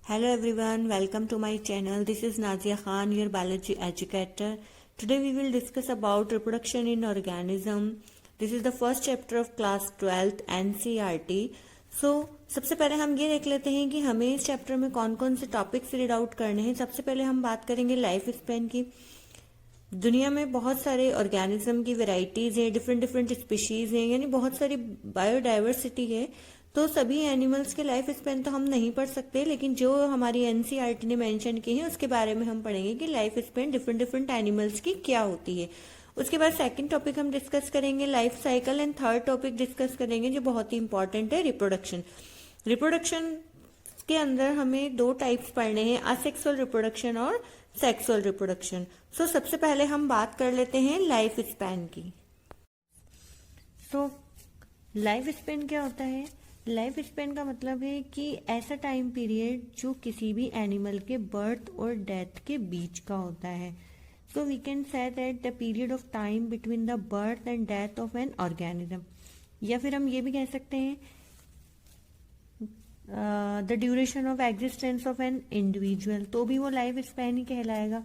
Hello everyone, welcome to my channel. This is Nazia Khan, your biology educator. Today we will discuss about reproduction in organism. This is the first chapter of class 12th NCERT. सबसे पहले हम ये देख लेते हैं कि हमें इस चैप्टर में कौन कौन से टॉपिक्स रीड आउट करने हैं। सबसे पहले हम बात करेंगे लाइफ स्पैन की। दुनिया में बहुत सारे ऑर्गेनिज्म की वेराइटीज है, डिफरेंट डिफरेंट स्पीशीज हैं, यानी बहुत सारी बायोडाइवर्सिटी है। तो सभी एनिमल्स के लाइफ स्पैन तो हम नहीं पढ़ सकते, लेकिन जो हमारी एनसीईआरटी ने मेंशन की है उसके बारे में हम पढ़ेंगे कि life span different different animals की क्या होती है। उसके बाद सेकंड टॉपिक हम डिस्कस करेंगे life cycle and third topic discuss करेंगे जो बहुत ही इंपॉर्टेंट है, रिप्रोडक्शन। रिप्रोडक्शन के अंदर हमें दो टाइप्स पढ़ने हैं, असेक्सुअल रिप्रोडक्शन और सेक्सुअल रिप्रोडक्शन। सबसे पहले हम बात कर लेते हैं लाइफ स्पैन की। लाइफ स्पैन क्या होता है? लाइफ स्पैन का मतलब है कि ऐसा टाइम पीरियड जो किसी भी एनिमल के बर्थ और डेथ के बीच का होता है। So we can say that the period of time between the birth and death of an organism, या फिर हम ये भी कह सकते हैं the duration of existence of an individual, तो भी वो लाइफ स्पैन ही कहलाएगा।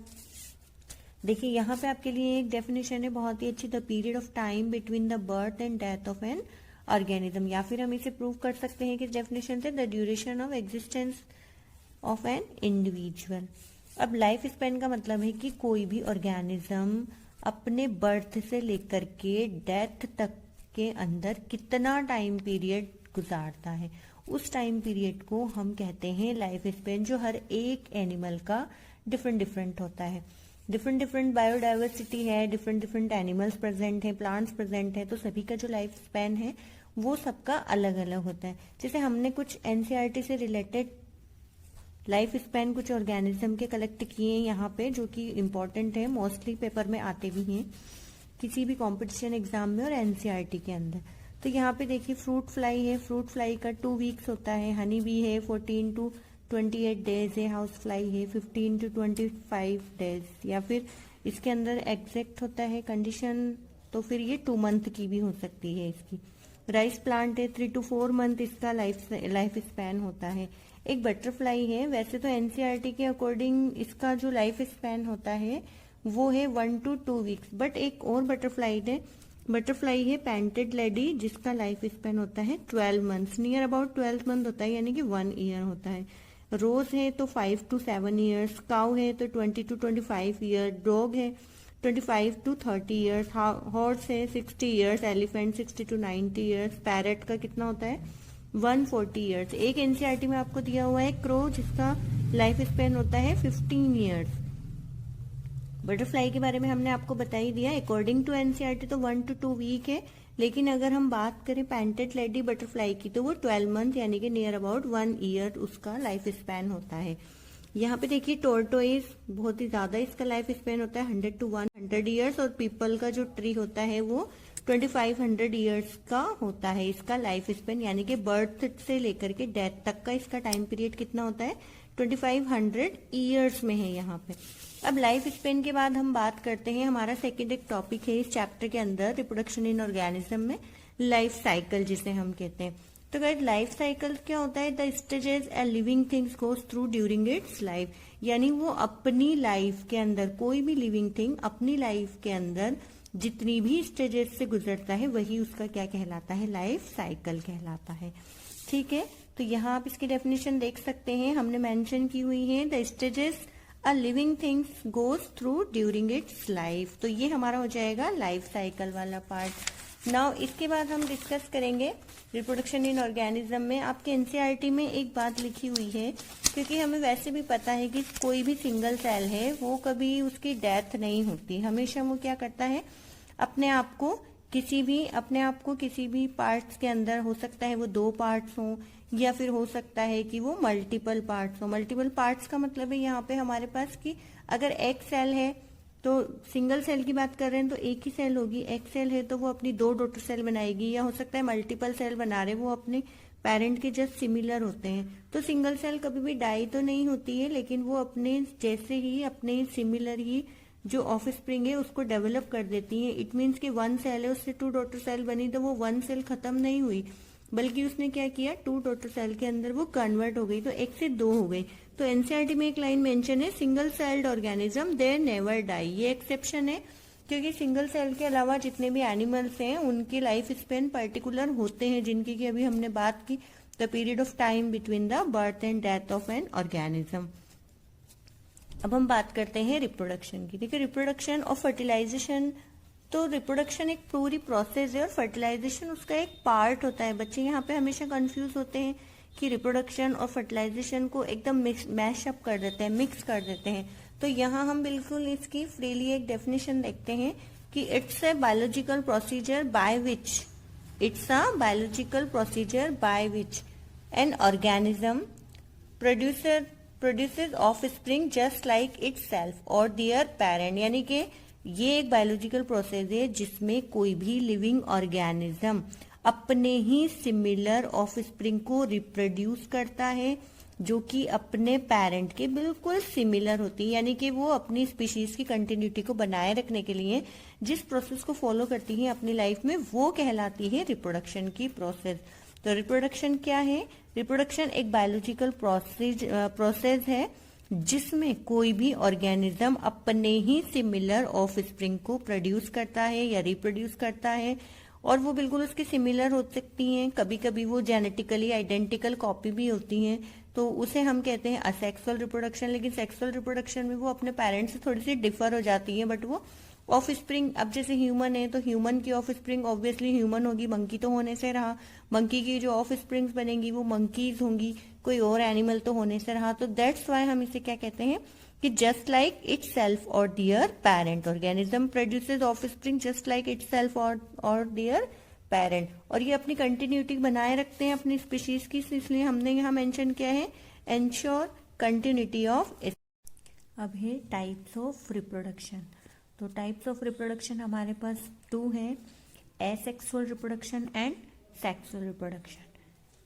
देखिए यहाँ पे आपके लिए एक डेफिनेशन है बहुत ही अच्छी, the period of time between the birth and death of an organism, या फिर हम इसे प्रूव कर सकते हैं कि डेफिनेशन से the duration of existence of an individual. अब लाइफ स्पैन का मतलब है कि कोई भी ऑर्गेनिज्म अपने बर्थ से लेकर के डेथ तक के अंदर कितना टाइम पीरियड गुजारता है, उस टाइम पीरियड को हम कहते हैं लाइफ स्पैन, जो हर एक एनिमल का डिफरेंट डिफरेंट होता है। डिफरेंट डिफरेंट बायोडाइवर्सिटी है, डिफरेंट डिफरेंट एनिमल्स प्रेजेंट है, प्लांट्स प्रेजेंट है, तो सभी का जो लाइफ स्पैन है वो सबका अलग अलग होता है। जैसे हमने कुछ एनसीईआरटी से रिलेटेड लाइफ स्पैन कुछ ऑर्गेनिज्म के कलेक्ट किए हैं यहाँ पे, जो कि इम्पोर्टेंट है, मोस्टली पेपर में आते भी हैं किसी भी कंपटीशन एग्जाम में और एनसीईआरटी के अंदर। तो यहाँ पे देखिए फ्रूट फ्लाई है, फ्रूट फ्लाई का 2 वीक्स होता है, हनी बी है 14 to 28 डेज है, हाउस फ्लाई है 15 to 25 डेज, या फिर इसके अंदर एग्जैक्ट होता है कंडीशन तो फिर ये 2 मंथ की भी हो सकती है इसकी। राइस प्लांट है 3 to 4 मंथ इसका लाइफ स्पैन होता है। एक बटरफ्लाई है, वैसे तो एनसीईआरटी के अकॉर्डिंग इसका जो लाइफ स्पैन होता है वो है 1 to 2 वीक्स, बट एक और बटरफ्लाई है पेंटेड लेडी, जिसका लाइफ स्पैन होता है 12 मंथ्स, नियर अबाउट 12 मंथ होता है, यानी कि 1 ईयर होता है। रोज है तो 5 to 7 ईयर्स, काउ है तो 20 to 25 ईयर, डॉग है 25 to 30 ईयर्स, हॉर्स है 60 years, elephant 60 to 90 years, parrot का कितना होता है 140 ईयर्स। एक एनसीईआरटी में आपको दिया हुआ है क्रो, जिसका लाइफ स्पैन होता है 15 ईयर्स। बटरफ्लाई के बारे में हमने आपको बता ही दिया, अकॉर्डिंग टू एनसीईआरटी तो 1 to 2 वीक है, लेकिन अगर हम बात करें पेंटेड लेडी बटरफ्लाई की तो वो 12 मंथ यानी कि नियर अबाउट 1 ईयर उसका लाइफ स्पैन होता है। यहाँ पे देखिए टोर्टोइज बहुत ही ज्यादा इसका लाइफ स्पैन होता है 100 to 100 ईयर्स, और पीपल का जो ट्री होता है वो 2500 ईयर्स का होता है इसका लाइफ स्पैन, यानी कि बर्थ से लेकर के डेथ तक का इसका टाइम पीरियड कितना होता है 2500 ईयर्स में है यहाँ पे। अब लाइफ स्पैन के बाद हम बात करते हैं, हमारा सेकेंड एक टॉपिक है इस चैप्टर के अंदर रिप्रोडक्शन इन ऑर्गेनिज्म में, लाइफ साइकिल जिसे हम कहते हैं। तो गाइस लाइफ साइकिल क्या होता है? The stages a living things goes through during its life, यानी वो अपनी लाइफ के अंदर, कोई भी लिविंग थिंग अपनी लाइफ के अंदर जितनी भी स्टेजेस से गुजरता है वही उसका क्या कहलाता है? लाइफ साइकिल कहलाता है। ठीक है, तो यहाँ आप इसकी डेफिनेशन देख सकते हैं, हमने मेंशन की हुई है the stages a living things goes through during its life. तो ये हमारा हो जाएगा लाइफ साइकिल वाला पार्ट। नाउ इसके बाद हम डिस्कस करेंगे रिप्रोडक्शन इन ऑर्गेनिज्म में। आपके एनसीईआरटी में एक बात लिखी हुई है, क्योंकि हमें वैसे भी पता है कि कोई भी सिंगल सेल है वो कभी उसकी डेथ नहीं होती, हमेशा वो क्या करता है अपने आप को किसी भी पार्ट्स के अंदर, हो सकता है वो 2 पार्ट्स हों या फिर हो सकता है कि वो मल्टीपल पार्ट्स हो। मल्टीपल पार्ट्स का मतलब है यहाँ पे हमारे पास कि अगर एक सेल है तो सिंगल सेल की बात कर रहे हैं तो एक ही सेल होगी, एक सेल है तो वो अपनी 2 डॉटर सेल बनाएगी, या हो सकता है मल्टीपल सेल बना रहे वो अपने पेरेंट के जस्ट सिमिलर होते हैं। तो सिंगल सेल कभी भी डाई तो नहीं होती है, लेकिन वो अपने जैसे ही अपने सिमिलर ही जो ऑफस्प्रिंग है उसको डेवलप कर देती है। इट मीन्स कि 1 सेल है उससे 2 डॉटर सेल बनी तो वो 1 सेल खत्म नहीं हुई, बल्कि उसने क्या किया, 2 टोटल सेल के अंदर वो कन्वर्ट हो गई, तो 1 से 2 हो गई। तो एनसीईआरटी में एक लाइन मेंशन है, single celled organism there never die. ये एक्सेप्शन है क्योंकि सिंगल सेल के अलावा जितने भी एनिमल्स हैं उनकी लाइफ स्पेन पर्टिकुलर होते हैं, जिनकी की अभी हमने बात की, the period of time between the birth and death of an organism. अब हम बात करते हैं रिप्रोडक्शन की। देखिए रिप्रोडक्शन और फर्टिलाइजेशन, तो रिप्रोडक्शन एक पूरी प्रोसेस है और फर्टिलाइजेशन उसका एक पार्ट होता है। बच्चे यहाँ पे हमेशा कंफ्यूज होते हैं कि रिप्रोडक्शन और फर्टिलाइजेशन को एकदम मैशअप कर देते हैं, मिक्स कर देते हैं। तो यहाँ हम बिल्कुल इसकी फ्रीली एक डेफिनेशन देखते हैं कि it's a biological procedure by which an organism produces offspring just like itself और देयर पेरेंट। यानी कि ये एक बायोलॉजिकल प्रोसेस है जिसमें कोई भी लिविंग ऑर्गेनिज्म अपने ही सिमिलर ऑफस्प्रिंग को रिप्रोड्यूस करता है, जो कि अपने पेरेंट के बिल्कुल सिमिलर होती है। यानी कि वो अपनी स्पीशीज की कंटिन्यूटी को बनाए रखने के लिए जिस प्रोसेस को फॉलो करती है अपनी लाइफ में, वो कहलाती है रिप्रोडक्शन की प्रोसेस। तो रिप्रोडक्शन क्या है? रिप्रोडक्शन एक बायोलॉजिकल प्रोसेस है जिसमें कोई भी ऑर्गेनिज्म अपने ही सिमिलर ऑफस्प्रिंग को प्रोड्यूस करता है या रिप्रोड्यूस करता है, और वो बिल्कुल उसके सिमिलर हो सकती हैं। कभी कभी वो जेनेटिकली आइडेंटिकल कॉपी भी होती हैं, तो उसे हम कहते हैं असेक्सुअल रिप्रोडक्शन। लेकिन सेक्सुअल रिप्रोडक्शन में वो अपने पेरेंट्स से थोड़ी सी डिफर हो जाती है, बट वो ऑफ स्प्रिंग, अब जैसे ह्यूमन है तो ह्यूमन की ऑफ स्प्रिंग ऑब्वियसली ह्यूमन होगी, मंकी तो होने से रहा। मंकी की जो ऑफ स्प्रिंग्स बनेंगी वो मंकीज होंगी, कोई और एनिमल तो होने से रहा। तो दैट्स वाई हम इसे क्या कहते हैं कि जस्ट लाइक इट सेल्फ और dear parent, organism produces offspring just like itself और डियर पेरेंट, और ये अपनी कंटिन्यूटी बनाए रखते हैं अपनी स्पीशीज की। इसलिए हमने यहाँ मेंशन किया है एंश्योर कंटिन्यूटी ऑफ। अब है टाइप्स ऑफ रिप्रोडक्शन। तो टाइप्स ऑफ रिप्रोडक्शन हमारे पास 2 है, asexual reproduction and sexual reproduction.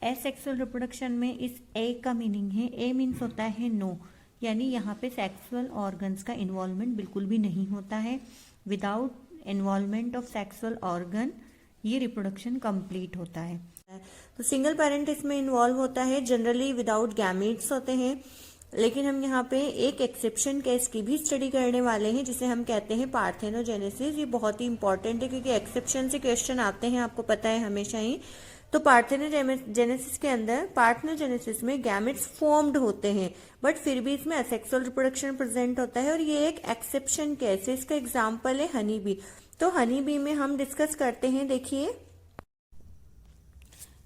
Asexual reproduction में इस ए का मीनिंग है, ए मीन्स होता है नो, यानी यहाँ पे सेक्सुअल ऑर्गन्स का इन्वॉल्वमेंट बिल्कुल भी नहीं होता है। Without involvement of sexual organ ये रिप्रोडक्शन कंप्लीट होता है। तो सिंगल पेरेंट इसमें इन्वॉल्व होता है, जनरली विदाउट गैमेट्स होते हैं। लेकिन हम यहाँ पे एक एक्सेप्शन केस की भी स्टडी करने वाले हैं जिसे हम कहते हैं पार्थेनोजेनेसिस। ये बहुत ही इंपॉर्टेंट है क्योंकि एक्सेप्शन से क्वेश्चन आते हैं, आपको पता है हमेशा ही। तो पार्थेनोजेनेसिस के अंदर, पार्थेनोजेनेसिस में गैमेट्स फॉर्म्ड होते हैं, बट फिर भी इसमें असेक्सुअल रिप्रोडक्शन प्रेजेंट होता है, और ये एक एक्सेप्शन केस है। इसका एग्जाम्पल है हनी बी। तो हनी बी में हम डिस्कस करते हैं, देखिए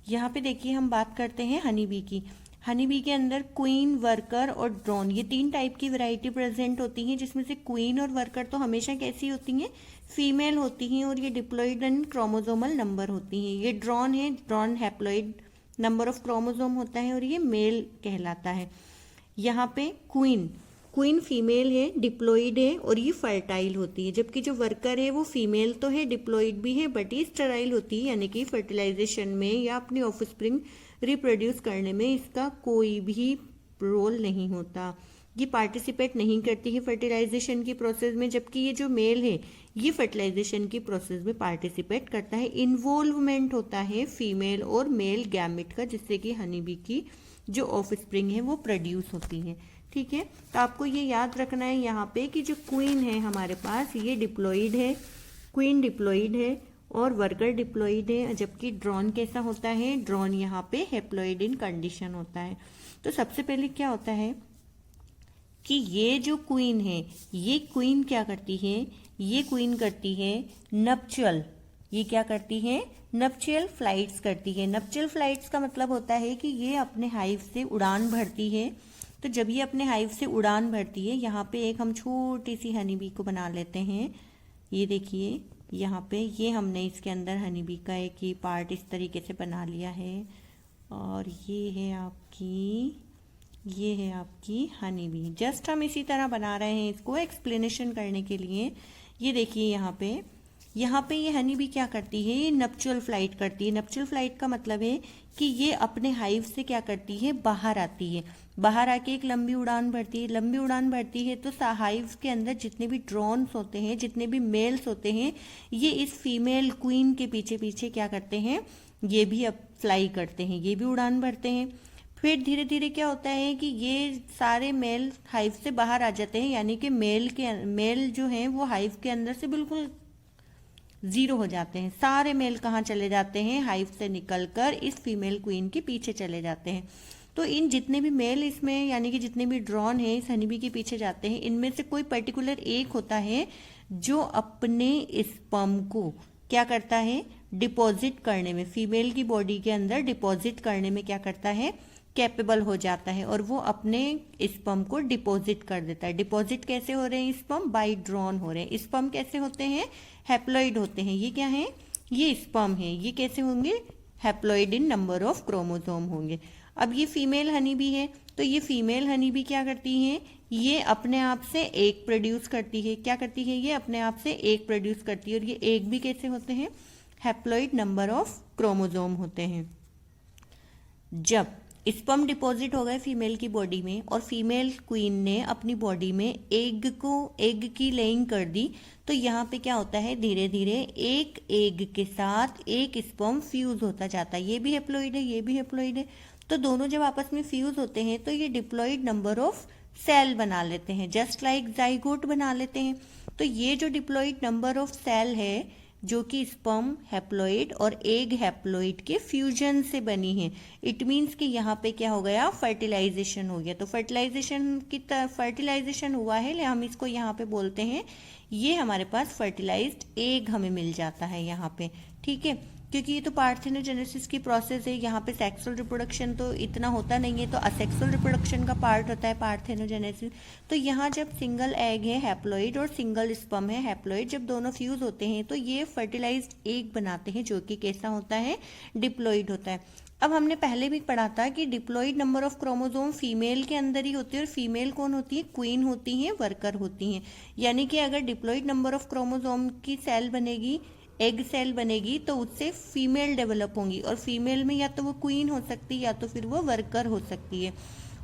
यहाँ पे देखिए हम बात करते हैं हनी बी की। हनी बी के अंदर क्वीन, वर्कर और ड्रोन, ये 3 टाइप की वैरायटी प्रेजेंट होती हैं, जिसमें से क्वीन और वर्कर तो हमेशा कैसी होती हैं, फीमेल होती हैं, और ये डिप्लॉइड एंड क्रोमोसोमल नंबर होती हैं। ये ड्रोन है, drone haploid number of chromosome होता है और ये मेल कहलाता है। यहाँ पे क्वीन फीमेल है, डिप्लॉइड है और ये फर्टाइल होती है, जबकि जो वर्कर है वो फीमेल तो है, डिप्लॉइड भी है, बट ये स्टेराइल होती है, यानी कि फर्टिलाइजेशन में या अपनी ऑफस्प्रिंग रिप्रोड्यूस करने में इसका कोई भी रोल नहीं होता। ये पार्टिसिपेट नहीं करती है फर्टिलाइजेशन की प्रोसेस में, जबकि ये जो मेल है ये फर्टिलाइजेशन की प्रोसेस में पार्टिसिपेट करता है। इन्वॉल्वमेंट होता है फीमेल और मेल गैमेट का, जिससे कि हनी बी की जो ऑफस्प्रिंग है वो प्रोड्यूस होती है। ठीक है, तो आपको ये याद रखना है यहाँ पे कि जो क्वीन है हमारे पास ये डिप्लॉइड है, क्वीन डिप्लॉइड है और वर्कर डिप्लॉइड है, जबकि ड्रोन कैसा होता है, ड्रोन यहाँ पे हैप्लॉइड इन कंडीशन होता है। तो सबसे पहले क्या होता है कि ये जो क्वीन है, ये क्वीन क्या करती है, ये क्वीन करती है नप्चुअल, ये क्या करती है, नप्चुअल फ्लाइट्स करती है। नप्चुअल फ्लाइट्स का मतलब होता है कि ये अपने हाइव से उड़ान भरती है। तो जब ये अपने हाइव से उड़ान भरती है, यहाँ पे एक हम छोटी सी हनी बी को बना लेते हैं। ये देखिए यहाँ पे ये हमने इसके अंदर हनी बी का एक ही पार्ट इस तरीके से बना लिया है, और ये है आपकी हनी बी। जस्ट हम इसी तरह बना रहे हैं इसको एक्सप्लेनेशन करने के लिए। ये देखिए यहाँ पे ये हनी बी क्या करती है, ये नप्चुअल फ्लाइट करती है। नप्चुअल फ्लाइट का मतलब है कि ये अपने हाइव से क्या करती है, बाहर आती है, बाहर आके एक लंबी उड़ान भरती है। लंबी उड़ान भरती है तो हाइव के अंदर जितने भी ड्रोन्स होते हैं, जितने भी मेल्स होते हैं, ये इस फीमेल क्वीन के पीछे पीछे क्या करते हैं, ये भी अब फ्लाई करते हैं, ये भी उड़ान भरते हैं। फिर धीरे धीरे क्या होता है कि ये सारे मेल हाइव से बाहर आ जाते हैं, यानी कि मेल जो हैं वो हाइव के अंदर से बिल्कुल जीरो हो जाते हैं। सारे मेल कहाँ चले जाते हैं, हाइव से निकलकर इस फीमेल क्वीन के पीछे चले जाते हैं। तो इन जितने भी मेल इसमें यानी कि जितने भी ड्रोन हैं इस हनीबी के पीछे जाते हैं, इनमें से कोई पर्टिकुलर एक होता है जो अपने स्पर्म को क्या करता है, डिपॉजिट करने में, फीमेल की बॉडी के अंदर डिपॉजिट करने में क्या करता है, कैपेबल हो जाता है, और वो अपने स्पर्म को डिपॉजिट कर देता है। डिपॉजिट कैसे हो रहे हैं स्पर्म, बाय ड्रोन हो रहे हैं। स्पर्म कैसे होते हैं, हैप्लॉइड होते हैं। ये क्या है, ये स्पर्म है। ये कैसे होंगे, haploid in number of chromosome होंगे। अब ये फीमेल हनी भी है, तो ये फीमेल हनी भी क्या करती है, ये अपने आप से एग प्रोड्यूस करती है। क्या करती है, ये अपने आप से एग प्रोड्यूस करती है। और ये एग भी कैसे होते हैं, हैप्लॉइड नंबर ऑफ क्रोमोसोम होते हैं। जब स्पर्म डिपॉजिट हो गए फीमेल की बॉडी में और फीमेल क्वीन ने अपनी बॉडी में एग की लेइंग कर दी, तो यहाँ पे क्या होता है, धीरे धीरे एक एग के साथ एक स्पर्म फ्यूज होता जाता है। ये भी हैप्लॉइड है, ये भी हैप्लॉइड है। तो दोनों जब आपस में फ्यूज होते हैं तो ये डिप्लॉइड नंबर ऑफ सेल बना लेते हैं, जस्ट लाइक जाइगोट बना लेते हैं। तो ये जो डिप्लॉइड नंबर ऑफ सेल है जो कि स्पर्म हैप्लॉइड और एग हैप्लॉइड के फ्यूजन से बनी है, इट मीन्स कि यहाँ पे क्या हो गया, फर्टिलाइजेशन हो गया। तो फर्टिलाइजेशन हुआ है, हम इसको यहाँ पे बोलते हैं, ये हमारे पास फर्टिलाइज्ड एग हमें मिल जाता है यहाँ पे, ठीक है। क्योंकि ये तो पार्थेनोजेनेसिस की प्रोसेस है, यहाँ पे सेक्सुअल रिप्रोडक्शन तो इतना होता नहीं है, तो असेक्सुअल रिप्रोडक्शन का पार्ट होता है पार्थेनोजेनेसिस। तो यहाँ जब सिंगल एग है हैप्लॉइड और सिंगल स्पर्म है हैप्लॉइड, जब दोनों फ्यूज होते हैं तो ये फर्टिलाइज्ड एग बनाते हैं, जो कि कैसा होता है, डिप्लॉइड होता है। अब हमने पहले भी पढ़ा था कि diploid number of chromosome female के अंदर ही होती है, और फीमेल कौन होती है, क्वीन होती है, वर्कर होती हैं। यानी कि अगर डिप्लॉइड नंबर ऑफ क्रोमोसोम की सेल बनेगी, एग सेल बनेगी, तो उससे फीमेल डेवलप होंगी, और फीमेल में या तो वो क्वीन हो सकती है या तो फिर वो वर्कर हो सकती है।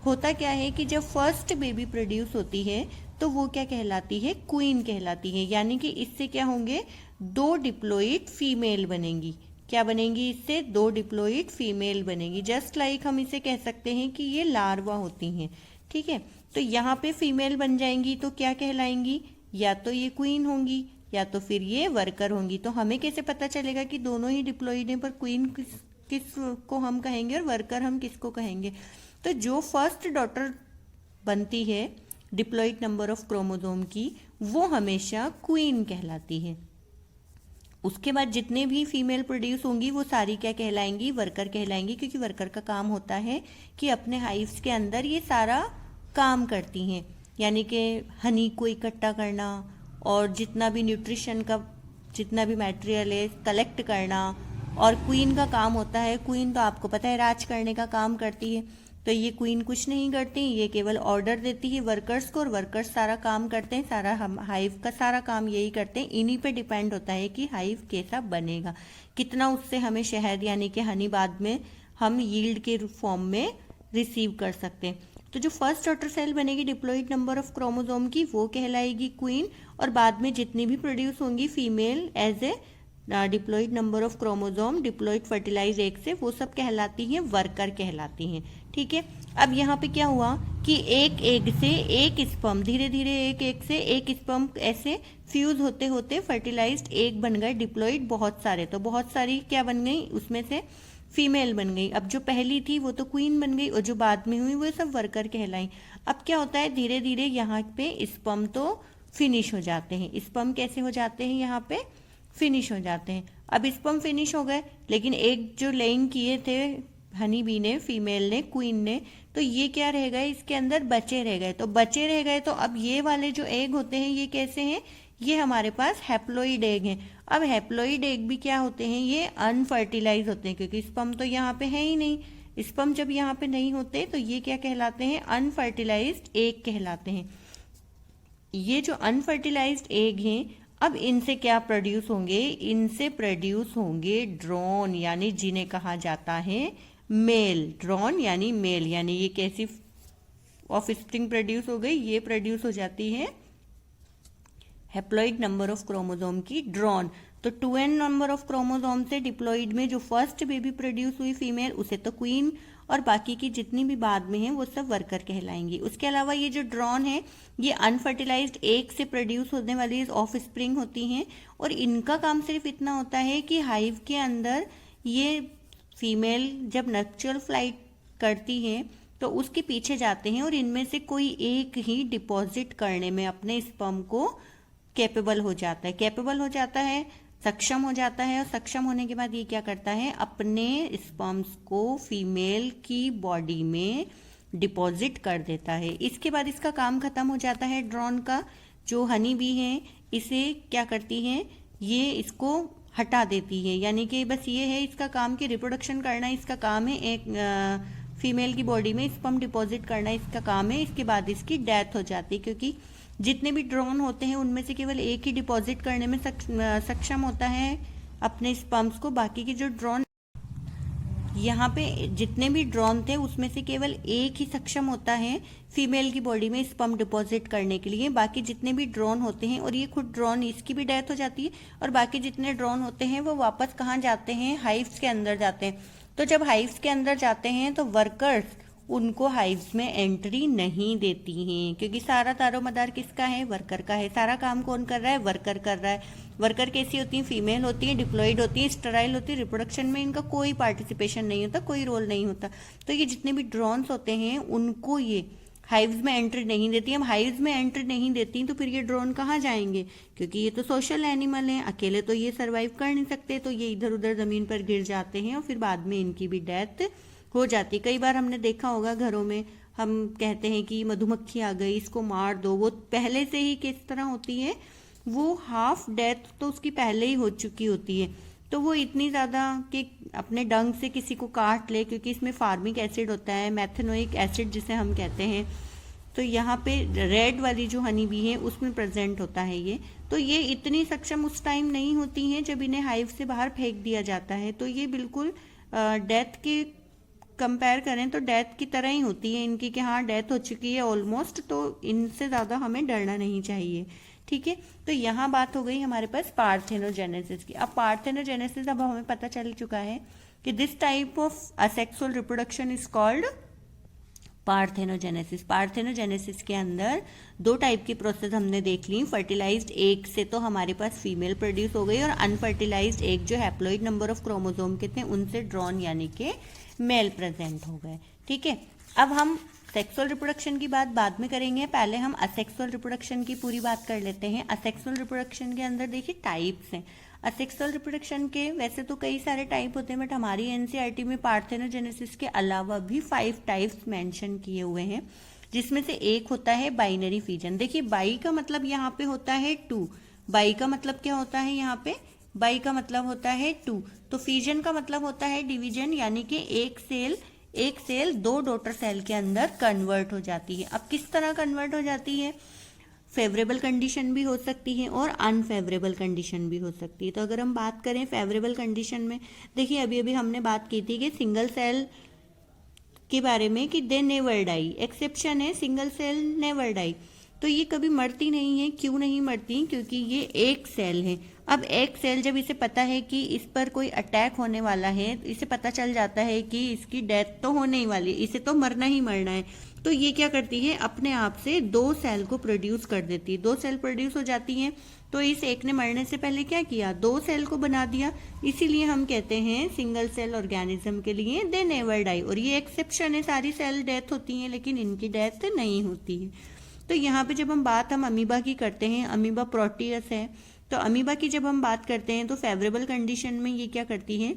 होता क्या है कि जब फर्स्ट बेबी प्रोड्यूस होती है तो वो क्या कहलाती है, क्वीन कहलाती है। यानी कि इससे क्या होंगे, दो डिप्लॉइड फीमेल बनेंगी। क्या बनेंगी, इससे दो डिप्लॉइड फीमेल बनेंगी। जस्ट लाइक हम इसे कह सकते हैं कि ये लार्वा होती हैं, ठीक है। तो यहाँ पे फीमेल बन जाएंगी तो क्या कहलाएंगी, या तो ये क्वीन होंगी या तो फिर ये वर्कर होंगी। तो हमें कैसे पता चलेगा कि दोनों ही डिप्लॉइड हैं, पर क्वीन किस को हम कहेंगे और वर्कर हम किसको कहेंगे। तो जो फर्स्ट डॉटर बनती है डिप्लॉइड नंबर ऑफ क्रोमोसोम की, वो हमेशा क्वीन कहलाती है। उसके बाद जितने भी फीमेल प्रोड्यूस होंगी वो सारी क्या कहलाएंगी, वर्कर कहलाएंगी, क्योंकि वर्कर का काम होता है कि अपने हाइव्स के अंदर ये सारा काम करती हैं, यानी कि हनी को इकट्ठा करना और जितना भी न्यूट्रिशन का जितना भी मटेरियल है कलेक्ट करना। और क्वीन का काम होता है, क्वीन तो आपको पता है राज करने का काम करती है। तो ये क्वीन कुछ नहीं करती, ये केवल ऑर्डर देती है वर्कर्स को, और वर्कर्स सारा काम करते हैं, सारा हम हाइव का सारा काम यही करते हैं। इन्हीं पे डिपेंड होता है कि हाइव कैसा बनेगा, कितना उससे हमें शहद यानी कि हनी बाद में हम यील्ड के फॉर्म में रिसीव कर सकते हैं। तो जो फर्स्ट डॉटर सेल बनेगी डिप्लॉइड नंबर ऑफ क्रोमोसोम की, वो कहलाएगी क्वीन, और बाद में जितनी भी प्रोड्यूस होंगी female as a diploid number of chromosome diploid fertilize egg से, वो सब कहलाती हैं वर्कर कहलाती हैं, ठीक है। अब यहाँ पे क्या हुआ कि एक एग से एक स्पर्म, धीरे धीरे एक एग से एक स्पर्म ऐसे फ्यूज होते होते फर्टिलाइज्ड एग बन गए डिप्लॉइड बहुत सारे। तो बहुत सारी क्या बन गई, उसमें से फीमेल बन गई। अब जो पहली थी वो तो क्वीन बन गई, और जो बाद में हुई वो सब वर्कर कहलाई। अब क्या होता है, धीरे धीरे यहाँ पे स्पर्म तो फिनिश हो जाते हैं। स्पर्म कैसे हो जाते हैं, यहाँ पे फिनिश हो जाते हैं। अब स्पर्म फिनिश हो गए, लेकिन एग जो लेइंग किए थे हनी बी ने, फीमेल ने, क्वीन ने, तो ये क्या रह गए, इसके अंदर बचे रह गए। तो बचे रह गए, तो अब ये वाले जो एग होते हैं ये कैसे हैं, ये हमारे पास हैप्लॉइड एग हैं। अब हैप्लॉइड एग भी क्या होते हैं, ये अनफर्टिलाइज होते हैं, क्योंकि स्पर्म तो यहाँ पे है ही नहीं। स्पर्म जब यहाँ पे नहीं होते तो ये क्या कहलाते हैं, अनफर्टिलाइज्ड एग कहलाते हैं। ये जो अनफर्टिलाइज्ड एग हैं, अब इनसे क्या प्रोड्यूस होंगे, इनसे प्रोड्यूस होंगे ड्रोन, यानी जिन्हें कहा जाता है मेल। ड्रोन यानी मेल, यानी ये कैसी ऑफस्प्रिंग प्रोड्यूस हो गई, ये प्रोड्यूस हो जाती है हैप्लॉइड नंबर ऑफ क्रोमोसोम की ड्रोन। तो 2n नंबर ऑफ क्रोमोसोम से डिप्लॉइड में जो फर्स्ट बेबी प्रोड्यूस हुई फीमेल उसे तो क्वीन, और बाकी की जितनी भी बाद में है वो सब वर्कर कहलाएंगी। उसके अलावा ये जो ड्रोन है ये अनफर्टिलाइज्ड एग से प्रोड्यूस होने वाली ऑफ स्प्रिंग होती हैं, और इनका काम सिर्फ इतना होता है कि हाइव के अंदर ये फीमेल जब नक्चुअल फ्लाइट करती है तो उसके पीछे जाते हैं और इनमें से कोई एक ही डिपॉजिट करने में अपने स्पर्म को कैपेबल हो जाता है, सक्षम हो जाता है। और सक्षम होने के बाद ये क्या करता है, अपने स्पर्म्स को फीमेल की बॉडी में डिपॉजिट कर देता है। इसके बाद इसका काम खत्म हो जाता है ड्रोन का। जो हनी बी है इसे क्या करती है, ये इसको हटा देती है, यानी कि बस ये है इसका काम कि रिप्रोडक्शन करना इसका काम है, एक फीमेल की बॉडी में स्पर्म डिपॉजिट करना इसका काम है। इसके बाद इसकी डेथ हो जाती है, क्योंकि जितने भी ड्रोन होते हैं उनमें से केवल एक ही डिपॉजिट करने में सक्षम होता है अपने स्पर्म्स को। बाकी के जो ड्रोन यहाँ पे जितने भी ड्रोन थे उसमें से केवल एक ही सक्षम होता है फीमेल की बॉडी में स्पर्म डिपॉजिट करने के लिए। बाकी जितने भी ड्रोन होते हैं, और ये खुद ड्रोन इसकी भी डेथ हो जाती है, और बाकी जितने ड्रोन होते हैं वो वापस कहाँ जाते हैं, हाइव्स के अंदर जाते हैं। तो जब हाइव्स के अंदर जाते हैं तो वर्कर्स उनको हाइव्स में एंट्री नहीं देती हैं, क्योंकि सारा दारोमदार किसका है, वर्कर का है। सारा काम कौन कर रहा है, वर्कर कर रहा है। वर्कर कैसी होती है, फीमेल होती है, डिप्लॉइड होती है, स्टेराइल होती है, रिप्रोडक्शन में इनका कोई पार्टिसिपेशन नहीं होता, कोई रोल नहीं होता। तो ये जितने भी ड्रोन्स होते हैं उनको ये हाइव्स में एंट्री नहीं देती। हम हाइव्स में एंट्री नहीं देती तो फिर ये ड्रोन कहाँ जाएंगे, क्योंकि ये तो सोशल एनिमल हैं, अकेले तो ये सर्वाइव कर नहीं सकते। तो ये इधर उधर जमीन पर गिर जाते हैं और फिर बाद में इनकी भी डेथ हो जाती। कई बार हमने देखा होगा घरों में, हम कहते हैं कि मधुमक्खी आ गई इसको मार दो, वो पहले से ही किस तरह होती है, वो हाफ डेथ तो उसकी पहले ही हो चुकी होती है। तो वो इतनी ज़्यादा कि अपने डंग से किसी को काट ले, क्योंकि इसमें फार्मिक एसिड होता है, मैथेनोइक एसिड जिसे हम कहते हैं। तो यहाँ पे रेड वाली जो हनी बी है उसमें प्रेजेंट होता है ये। तो ये इतनी सक्षम उस टाइम नहीं होती हैं जब इन्हें हाइव से बाहर फेंक दिया जाता है। तो ये बिल्कुल डेथ के कंपेयर करें तो डेथ की तरह ही होती है इनकी, कि हाँ डेथ हो चुकी है ऑलमोस्ट, तो इनसे ज़्यादा हमें डरना नहीं चाहिए। ठीक है, तो यहाँ बात हो गई हमारे पास पार्थेनोजेनेसिस की। अब पार्थेनोजेनेसिस अब हमें पता चल चुका है कि this type of asexual reproduction is called parthenogenesis. Parthenogenesis के अंदर दो टाइप की प्रोसेस हमने देख ली। फर्टिलाइज्ड एग से तो हमारे पास फीमेल प्रोड्यूस हो गई, और अनफर्टिलाइज्ड एग जो हैप्लॉइड नंबर ऑफ क्रोमोसोम के थे उनसे ड्रॉन यानी कि मेल प्रेजेंट हो गए। ठीक है, अब हम सेक्सुअल रिप्रोडक्शन की बात बाद में करेंगे, पहले हम असेक्सुअल रिप्रोडक्शन की पूरी बात कर लेते हैं। असेक्सुअल रिप्रोडक्शन के अंदर देखिए टाइप्स हैं। असेक्सुअल रिप्रोडक्शन के वैसे तो कई सारे टाइप होते हैं, बट हमारी एनसीईआरटी में पार्थेनोजेनेसिस के अलावा भी 5 टाइप्स मेंशन किए हुए हैं, जिसमें से एक होता है बाइनरी फिजन। देखिए बाई का मतलब यहाँ पे होता है 2, बाई का मतलब क्या होता है, यहाँ पे बाई का मतलब होता है 2। तो फिजन का मतलब होता है डिवीजन, यानी कि एक सेल 2 डॉटर सेल के अंदर कन्वर्ट हो जाती है। अब किस तरह कन्वर्ट हो जाती है, फेवरेबल कंडीशन भी हो सकती है और अनफेवरेबल कंडीशन भी हो सकती है। तो अगर हम बात करें फेवरेबल कंडीशन में, देखिए अभी अभी हमने बात की थी कि सिंगल सेल के बारे में कि दे नेवर डाई, एक्सेप्शन है सिंगल सेल नेवर डाई। तो ये कभी मरती नहीं है। क्यों नहीं मरती, क्योंकि ये एक सेल है। अब एक सेल जब इसे पता है कि इस पर कोई अटैक होने वाला है, इसे पता चल जाता है कि इसकी डेथ तो होने ही वाली है, इसे तो मरना ही मरना है, तो ये क्या करती है, अपने आप से 2 सेल को प्रोड्यूस कर देती है। 2 सेल प्रोड्यूस हो जाती हैं, तो इस एक ने मरने से पहले क्या किया, 2 सेल को बना दिया। इसीलिए हम कहते हैं सिंगल सेल ऑर्गेनिज्म के लिए दे नेवर डाई। और ये एक्सेप्शन है, सारी सेल डेथ होती हैं लेकिन इनकी डेथ नहीं होती है। तो यहाँ पे जब हम बात अमीबा की करते हैं, अमीबा प्रोटियस है, तो अमीबा की जब हम बात करते हैं तो फेवरेबल कंडीशन में ये क्या करती है,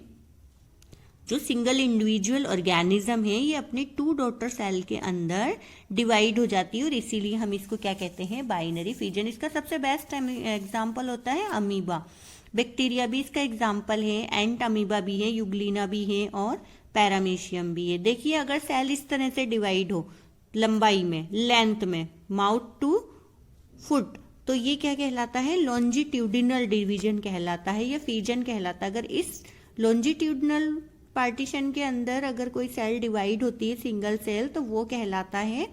जो सिंगल इंडिविजुअल ऑर्गेनिज्म है ये अपने 2 डॉटर सेल के अंदर डिवाइड हो जाती है, और इसीलिए हम इसको क्या कहते हैं, बाइनरी फिजन। इसका सबसे बेस्ट एग्जाम्पल होता है अमीबा। बैक्टीरिया भी इसका एग्जाम्पल है, एंट अमीबा भी है, यूग्लिना भी है और पैरामीशियम भी है। देखिए अगर सेल इस तरह से डिवाइड हो लंबाई में, लेंथ में, माउथ टू फुट, तो ये क्या कहलाता है, लॉन्जिट्यूडिनल डिवीजन कहलाता है या फिजन कहलाता है। अगर इस लॉन्जिट्यूडिनल पार्टीशन के अंदर अगर कोई सेल डिवाइड होती है सिंगल सेल, तो वो कहलाता है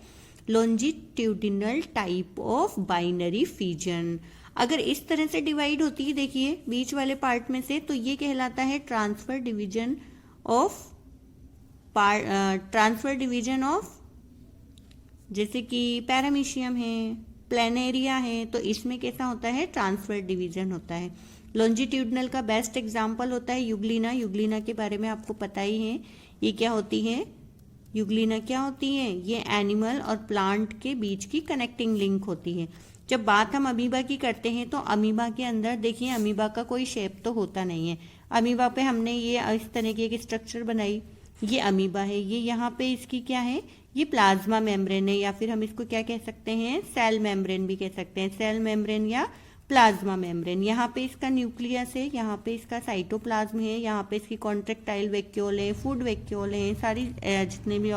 longitudinal type of binary fission. अगर इस तरह से डिवाइड होती है, देखिए बीच वाले पार्ट में से, तो ये कहलाता है ट्रांसफर डिवीजन ऑफ जैसे कि पैरामीशियम है, प्लेनेरिया है, तो इसमें कैसा होता है, ट्रांसफर डिवीजन होता है। लॉन्जिट्यूडनल का बेस्ट एग्जाम्पल होता है यूग्लिना। यूग्लिना के बारे में आपको पता ही है, ये क्या होती है, यूग्लिना क्या होती है, ये एनिमल और प्लांट के बीच की कनेक्टिंग लिंक होती है। जब बात हम अमीबा की करते हैं तो अमीबा के अंदर देखिए, अमीबा का कोई शेप तो होता नहीं है। अमीबा पे हमने ये इस तरह की एक स्ट्रक्चर बनाई, ये अमीबा है, ये यहाँ पे इसकी क्या है, ये प्लाज्मा मेम्ब्रेन है, या फिर हम इसको क्या कह सकते हैं, सेल मेम्ब्रेन भी कह सकते हैं, सेल मेम्ब्रेन या प्लाज्मा मेम्ब्रेन। यहाँ पे इसका न्यूक्लियस है, यहाँ पे इसका साइटोप्लाज्म है, यहाँ पे इसकी कॉन्ट्रेक्टाइल वैक्यूल है, फूड वैक्यूल है, सारी जितने भी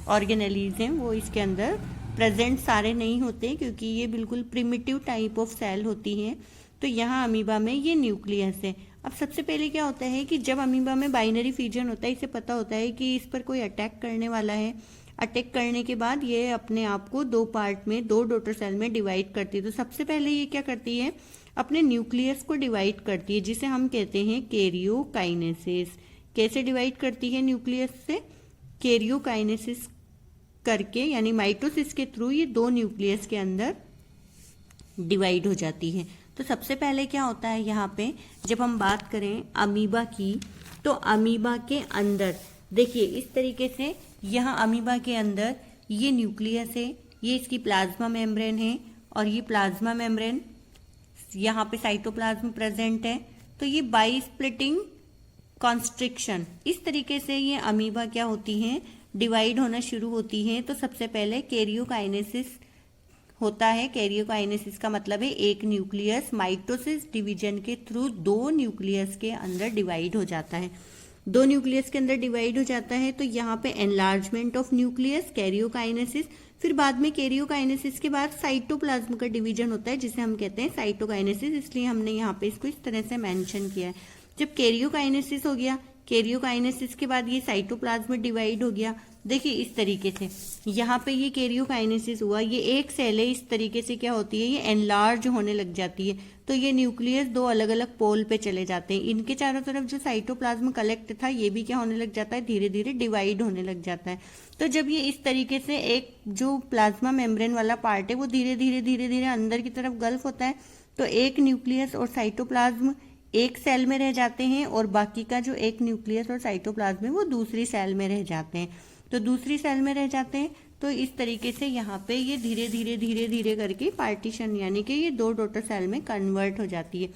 ऑर्गेनेलीज हैं वो इसके अंदर प्रेजेंट सारे नहीं होते, क्योंकि ये बिल्कुल प्रिमिटिव टाइप ऑफ सेल होती हैं। तो यहाँ अमीबा में ये न्यूक्लियस है। अब सबसे पहले क्या होता है कि जब अमीबा में बाइनरी फ्यूजन होता है, इसे पता होता है कि इस पर कोई अटैक करने वाला है। अटैक करने के बाद ये अपने आप को दो पार्ट में, दो डॉटर सेल में डिवाइड करती है। तो सबसे पहले ये क्या करती है, अपने न्यूक्लियस को डिवाइड करती है, जिसे हम कहते हैं कैरियोकाइनेसिस। कैसे डिवाइड करती है न्यूक्लियस से, कैरियोकाइनेसिस करके, यानी माइटोसिस के थ्रू ये दो न्यूक्लियस के अंदर डिवाइड हो जाती है। तो सबसे पहले क्या होता है यहाँ पे, जब हम बात करें अमीबा की, तो अमीबा के अंदर देखिए इस तरीके से, यहाँ अमीबा के अंदर ये न्यूक्लियस है, ये इसकी प्लाज्मा मेम्ब्रेन है, और ये प्लाज्मा मेम्ब्रेन, यहाँ पे साइटोप्लाज्म प्रेजेंट है। तो ये बाई स्प्लिटिंग कॉन्स्ट्रिक्शन, इस तरीके से ये अमीबा क्या होती हैं, डिवाइड होना शुरू होती है। तो सबसे पहले कैरियोकाइनेसिस होता है। कैरियोकाइनेसिस का मतलब है एक न्यूक्लियस माइटोसिस डिवीजन के थ्रू दो न्यूक्लियस के अंदर डिवाइड हो जाता है, दो न्यूक्लियस के अंदर डिवाइड हो जाता है। तो यहाँ पे एनलार्जमेंट ऑफ न्यूक्लियस, कैरियोकाइनेसिस, फिर बाद में कैरियोकाइनेसिस के बाद साइटोप्लाज्म का डिवीजन होता है, जिसे हम कहते हैं साइटोकाइनेसिस, इसलिए हमने यहाँ पे इसको इस तरह से मेंशन किया है। जब कैरियोकाइनेसिस हो गया, कैरियोकाइनेसिस के बाद ये साइटोप्लाज्म डिवाइड हो गया। देखिए इस तरीके से यहाँ पे ये कैरियोकाइनेसिस हुआ, ये एक सेल है, इस तरीके से क्या होती है, ये एनलार्ज होने लग जाती है। तो ये न्यूक्लियस दो अलग अलग पोल पे चले जाते हैं। इनके चारों तरफ जो साइटोप्लाज्म कलेक्ट था, ये भी क्या होने लग जाता है, धीरे धीरे डिवाइड होने लग जाता है। तो जब ये इस तरीके से एक जो प्लाज्मा मेम्ब्रेन वाला पार्ट है वो धीरे धीरे अंदर की तरफ गल्फ होता है, तो एक न्यूक्लियस और साइटोप्लाज्म एक सेल में रह जाते हैं, और बाकी का जो एक न्यूक्लियस और साइटोप्लाज्म है वो दूसरी सेल में रह जाते हैं। तो दूसरी सेल में रह जाते हैं। तो इस तरीके से यहाँ पे ये धीरे धीरे करके पार्टीशन, यानी कि ये दो डॉटर सेल में कन्वर्ट हो जाती है।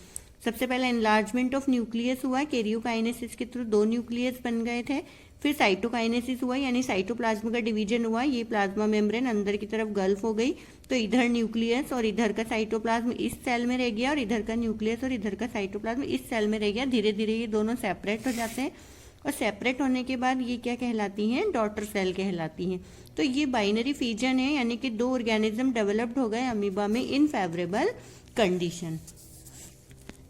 सबसे पहले एनलार्जमेंट ऑफ न्यूक्लियस हुआ, कैरियोकाइनेसिस के थ्रू दो न्यूक्लियस बन गए थे। फिर साइटोकाइनेसिस हुआ, यानी साइटोप्लाज्म का डिवीजन हुआ, ये प्लाज्मा मेम्ब्रेन अंदर की तरफ गल्फ हो गई। तो इधर न्यूक्लियस और इधर का साइटोप्लाज्म इस सेल में रह गया, और इधर का न्यूक्लियस और इधर का साइटोप्लाज्म इस सेल में रह गया। धीरे धीरे ये दोनों सेपरेट हो जाते हैं, और सेपरेट होने के बाद ये क्या कहलाती हैं, डॉटर सेल कहलाती हैं। तो ये बाइनरी फ्यूजन है, यानी कि दो ऑर्गेनिज्म डेवलप्ड हो गए अमीबा में इन फेवरेबल कंडीशन।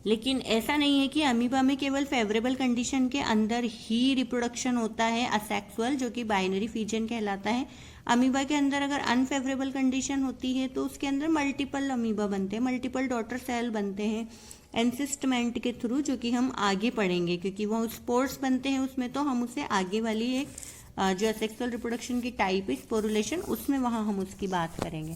लेकिन ऐसा नहीं है कि अमीबा में केवल फेवरेबल कंडीशन के अंदर ही रिप्रोडक्शन होता है असेक्सुअल, जो कि बाइनरी फ्यूजन कहलाता है। अमीबा के अंदर अगर अनफेवरेबल कंडीशन होती है तो उसके अंदर मल्टीपल अमीबा बनते हैं, मल्टीपल डॉटर सेल बनते हैं एनसिस्टमेंट के थ्रू, जो कि हम आगे पढ़ेंगे, क्योंकि वो स्पोर्स बनते हैं उसमें, तो हम उसे आगे वाली एक जो सेक्सुअल रिप्रोडक्शन की टाइप है स्पोरुलेशन, उसमें वहाँ हम उसकी बात करेंगे।